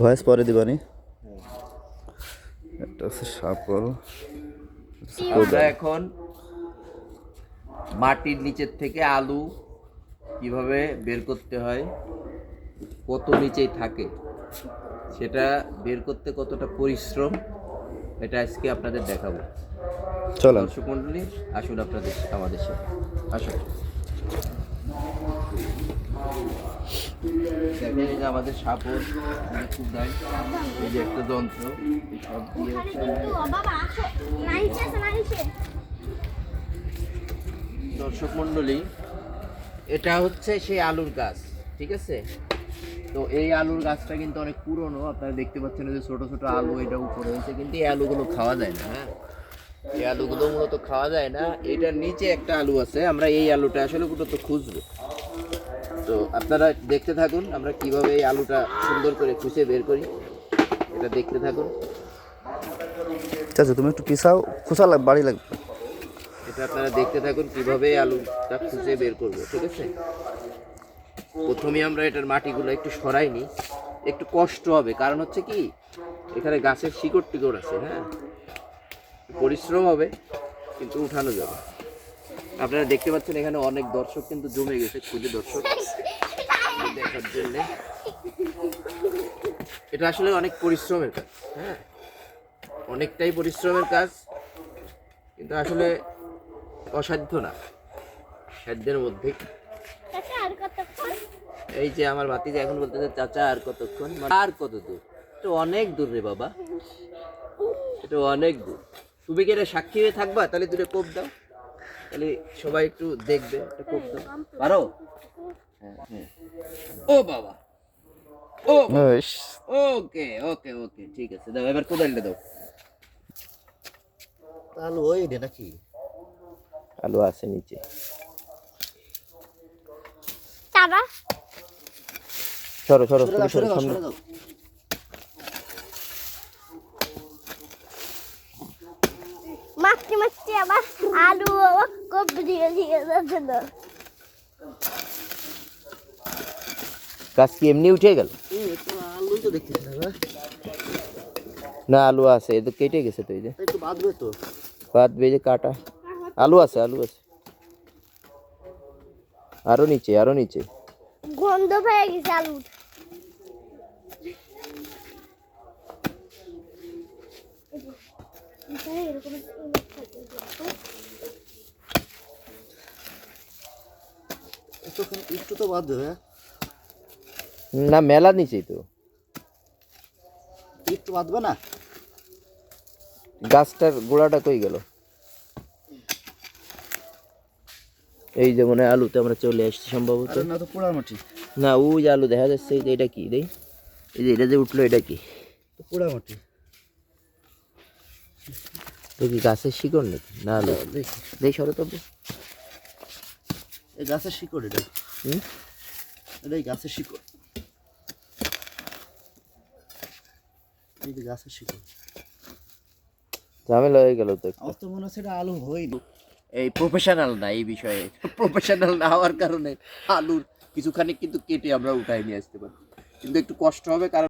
Voice পরে দিবানি। এটা হচ্ছে শাপল। আমরা এখন মাটির নিচের থেকে আলু কিভাবে বের করতে হয়, কত নিচেই থাকে সেটা বের করতে কতটা পরিশ্রম, এটা আজকে আপনাদের দেখাবো। চলেন। দর্শক মন্ডলী আসুন আপনাদের আমাদের সাথে আসুন। দেখেন এই যে আমাদের সাপোর্ট, এই যে একটা যন্ত্র, এই সব দিয়ে দর্শক মন্ডলী, এটা হচ্ছে সেই আলুর গাছ, ঠিক আছে? তো এই আলুর গাছটা কিন্তু অনেক পুরনো, আপনারা দেখতে পাচ্ছেন যে ছোট ছোট আলু এটা উপরে হয়েছে, কিন্তু এই আলুগুলো খাওয়া যায় না। হ্যাঁ, এই আলুগুলো মূলত খাওয়া যায় না। এটার নিচে একটা আলু আছে, আমরা এই আলুটা আসলে মূলত খুঁজবো। তো আপনারা দেখতে থাকুন আমরা কিভাবে এই আলুটা সুন্দর করে খুঁজে বের করি, এটা দেখতে থাকুন। চাচা তুমি একটু পিছাও, খুশা বাড়ি লাগবে। এটা আপনারা দেখতে থাকুন কিভাবে আলুটা খুঁজে বের করবো, ঠিক আছে? প্রথমে আমরা এটার মাটিগুলো একটু সরাই নিই, একটু কষ্ট হবে, কারণ হচ্ছে কি এখানে গাছের শিকড় টিকড় আছে। হ্যাঁ, পরিশ্রম হবে কিন্তু উঠানো যাবে। আপনারা দেখতে পাচ্ছেন এখানে অনেক দর্শক কিন্তু জমে গেছে, খুঁজে দর্শক দেখার জন্য। এটা আসলে অনেক পরিশ্রমের কাজ। হ্যাঁ, অনেকটাই পরিশ্রমের কাজ, কিন্তু আসলে অসাধ্য না, সাধ্যের মধ্যে। এই যে আমার ভাতিজা এখন বলতেছে চাচা আর কতক্ষণ, আর কত দূর? এটা অনেক দূর রে বাবা, এটা অনেক দূর। তুমি কি এটা সাক্ষী হয়ে থাকবা? তাহলে দুটো কোপ দাও, তাহলে সবাই একটু দেখবে। একটা কোপ দাও, পারো? ও বাবা, ও ওকে ওকে ওকে, ঠিক আছে, দাও এবার কোদালটা দাও। আলু ওই রে নাকি? আলু আছে নিচে। সরো সরো সরো সামনে। মাছটি মাছটি আবার আলু কপি দিয়ে দিয়ে যাচ্ছে না। গাছ কি এমনি উঠে গেল? আলুই তো দেখতেছি না। না আলু আছে, এদের কেটে গেছে তো। এই যে একটু বাঁধবে তো। বাঁধবে, যে কাটা আলু আছে, আলু আছে। আরো নিচে, আরো নিচে। গন্ধ পেয়ে গেছে আলুর। একটু তো বাঁধবে। না মেলা নিচেই তো, একটু বাঁধবে না। গাছটার গোড়াটা কই গেল? এই যে মনে হয় আলুতে আমরা চলে আসছি সম্ভবত। না তো পোড়া মাটি। না ওই যে আলু দেখা যাচ্ছে, এই যে এটা কি দেই, এই যে এটা যে উঠলো এটা কি? পোড়া মাটি। দেখি গাছের শিকড় নাকি? না আলু দেই, সরো তবে। এই গাছের শিকড় এটা। এটাই গাছের শিকড়। এই যে গাছের শিকড়। ঝামেলা হয়ে গেল তো। আমার তো মনে হচ্ছে এটা আলু হয়নি। এই প্রফেশনাল না এই বিষয়ে, প্রফেশনাল না হওয়ার কারণে আলুর কিছুখানি কিন্তু কেটে আমরা উঠাই নিয়ে আসতে পারি, কিন্তু একটু কষ্ট হবে কারণ